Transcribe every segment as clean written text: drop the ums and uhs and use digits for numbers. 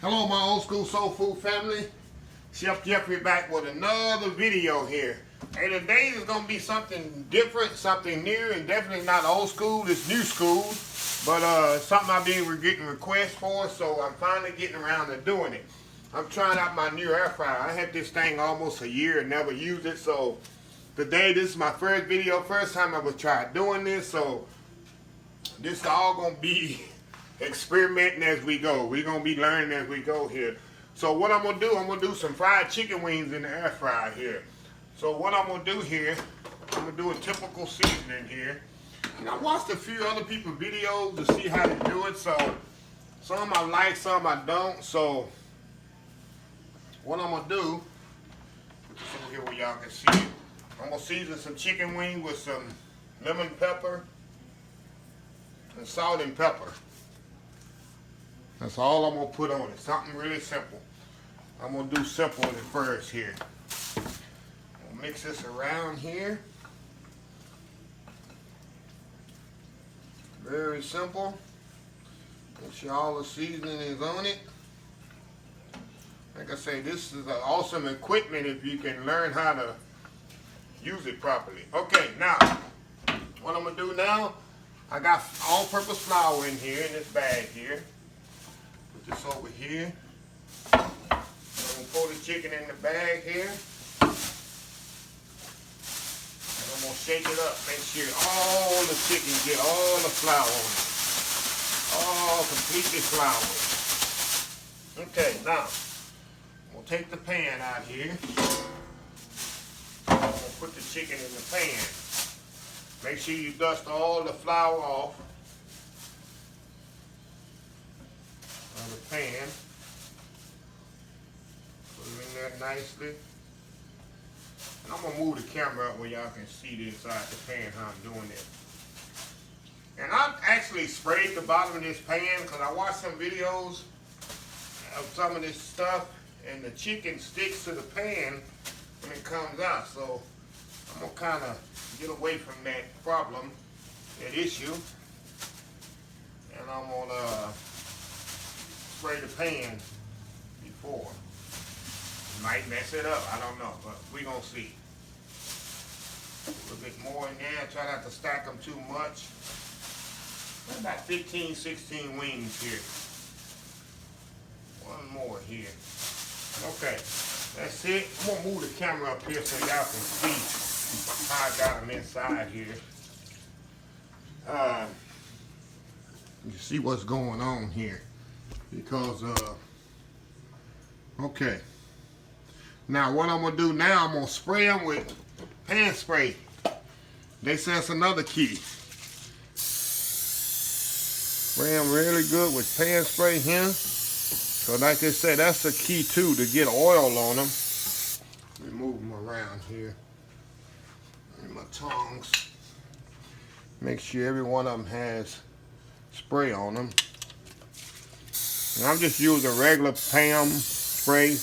Hello my old school soul food family. Chef Jeffrey back with another video here. And today is going to be something different, something new, and definitely not old school, it's new school. But something I've been getting requests for, so I'm finally getting around to doing it. I'm trying out my new air fryer. I had this thing almost a year and never used it, so today this is my first video, first time I was trying doing this, so this is all going to be experimenting as we go. We're going to be learning as we go here. So what I'm going to do some fried chicken wings in the air fryer here. So what I'm going to do here, I'm going to do a typical seasoning here. And I watched a few other people's videos to see how to do it. So some I like, some I don't. So what I'm going to do, put this over here where y'all can see it. I'm going to season some chicken wings with some lemon pepper and salt and pepper. That's all I'm going to put on it. Something really simple. I'm going to do simple at first here. I'll mix this around here. Very simple. Make sure all the seasoning is on it. Like I say, this is an awesome equipment if you can learn how to use it properly. Okay, now, what I'm going to do now, I got all-purpose flour in here, in this bag here. Put this over here. I'm going to pour the chicken in the bag here. And I'm going to shake it up. Make sure all the chicken get all the flour on it. All completely floured. Okay, now, I'm going to take the pan out here. I'm going to put the chicken in the pan. Make sure you dust all the flour off of the pan. Put it in there nicely. And I'm going to move the camera up where y'all can see the inside the pan, how I'm doing it. And I actually sprayed the bottom of this pan because I watched some videos of some of this stuff and the chicken sticks to the pan when it comes out. So I'm going to kind of get away from that problem, that issue. And I'm going to spray the pan before. Might mess it up, I don't know, but we're going to see. A little bit more in there, try not to stack them too much. About 15, 16 wings here. One more here. Okay, that's it. I'm going to move the camera up here so y'all can see how I got them inside here. You see what's going on here. Because, okay. Now what I'm going to do now, I'm going to spray them with pan spray. They say it's another key. Spray them really good with pan spray here. So like they said, that's the key too, to get oil on them. Let me move them around here. And my tongs. Make sure every one of them has spray on them. And I'm just using regular pan spray,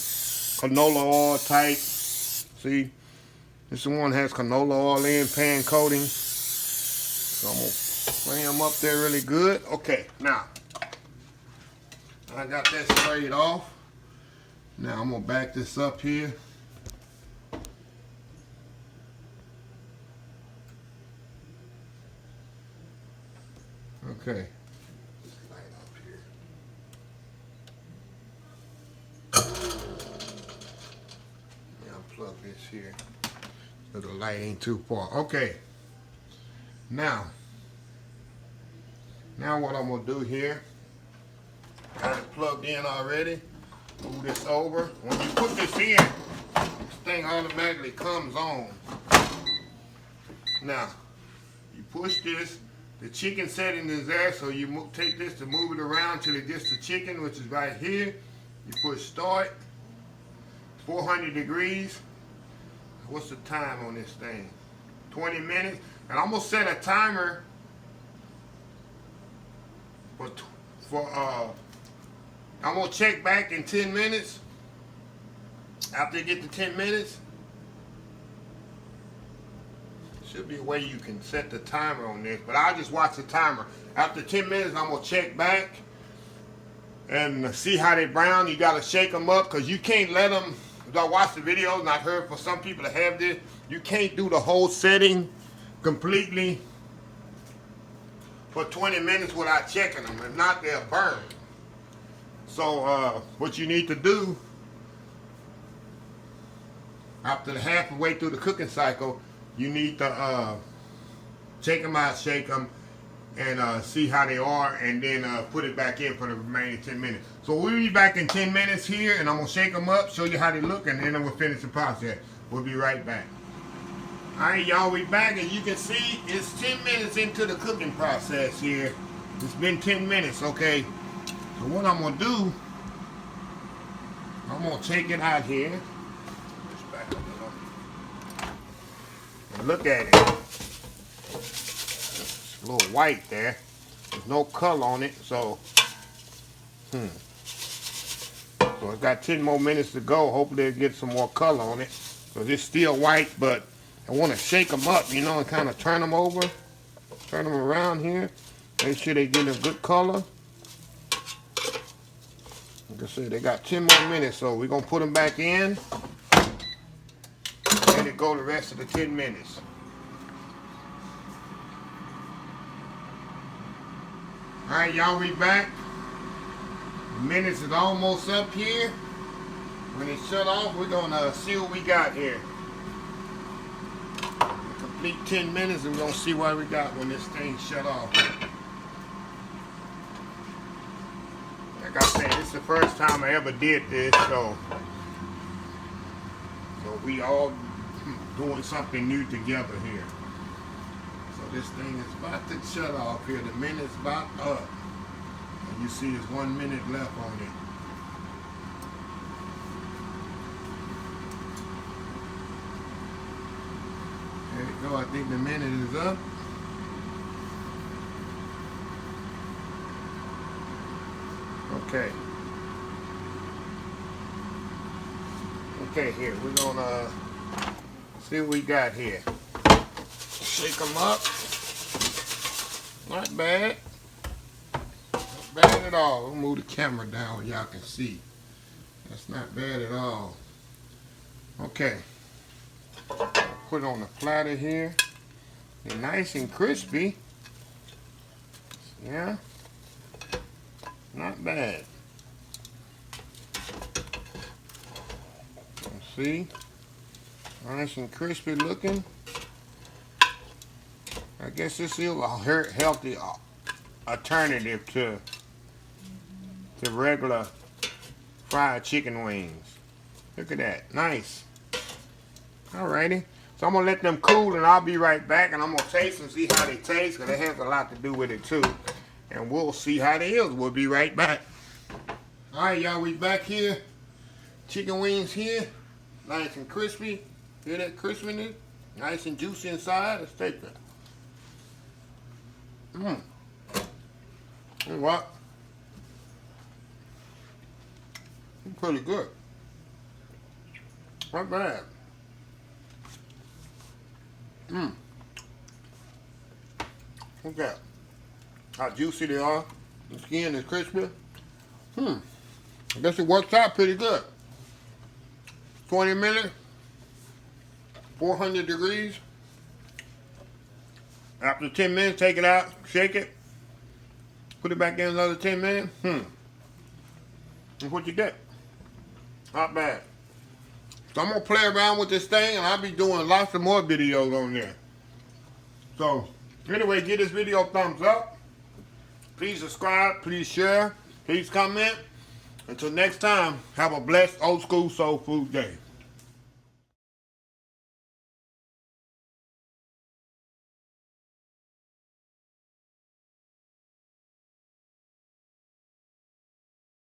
canola oil type. See, this one has canola oil in, pan coating. So I'm gonna spray them up there really good. Okay, now I got that sprayed off. Now I'm gonna back this up here. Okay. Light up here. Unplug this here so the light ain't too far. Okay. Now what I'm gonna do here, got it plugged in already. Move this over. When you put this in, this thing automatically comes on. Now, you push this. The chicken setting is there, so you take this to move it around till it gets the chicken, which is right here. You push start. 400 degrees. What's the time on this thing? 20 minutes. And I'm gonna set a timer I'm gonna check back in 10 minutes. After you get to 10 minutes, should be a way you can set the timer on this, but I'll just watch the timer. After 10 minutes, I'm gonna check back and see how they brown. You gotta shake them up because you can't let them. I watched the videos and I heard for some people to have this, you can't do the whole setting completely for 20 minutes without checking them. If not, they'll burn. So what you need to do after the halfway through the cooking cycle, you need to check them out, shake them, and see how they are, and then put it back in for the remaining 10 minutes. So we'll be back in 10 minutes here, and I'm going to shake them up, show you how they look, and then we'll finish the process. We'll be right back. Alright, y'all, we back. As you can see, it's 10 minutes into the cooking process here. It's been 10 minutes, okay? So what I'm going to do, I'm going to take it out here. Just back up a little. And look at it. It's a little white there. There's no color on it, so so it's got 10 more minutes to go. Hopefully it'll get some more color on it. So it's still white, but I want to shake them up, you know, and kind of turn them over, turn them around here. Make sure they get a good color. Like I said, they got 10 more minutes, so we're going to put them back in. Let it go the rest of the 10 minutes. Alright, y'all, we back. The minutes is almost up here. When it shut off, we're going to see what we got here. Complete 10 minutes, and we're going to see what we got when this thing shut off. Like I said, this is the first time I ever did this, so we all doing something new together here. So this thing is about to shut off here. The minute's about up. And you see there's 1 minute left on it. There you go. I think the minute is up. Okay. Okay, here. We're going to see what we got here. Shake them up. Not bad. Not bad at all. We'll move the camera down where y'all can see. That's not bad at all. Okay. Put it on the platter here. They're nice and crispy. Yeah. Not bad. Let's see. Nice and crispy looking. I guess this is a healthy alternative to regular fried chicken wings. Look at that. Nice. Alrighty. So I'm going to let them cool, and I'll be right back, and I'm going to taste and see how they taste, because it has a lot to do with it too. And we'll see how they is. We'll be right back. Alright, y'all, we back here. Chicken wings here. Nice and crispy. Hear that crispiness? Nice and juicy inside. Let's take that. What? Pretty good. Not bad. Look at that. How juicy they are. The skin is crispy. I guess it works out pretty good. 20 minutes. 400 degrees. After 10 minutes, take it out, shake it. Put it back in another 10 minutes. That's what you get. Not bad. So I'm going to play around with this thing, and I'll be doing lots of more videos on there. So, anyway, give this video a thumbs up. Please subscribe. Please share. Please comment. Until next time, have a blessed old school soul food day.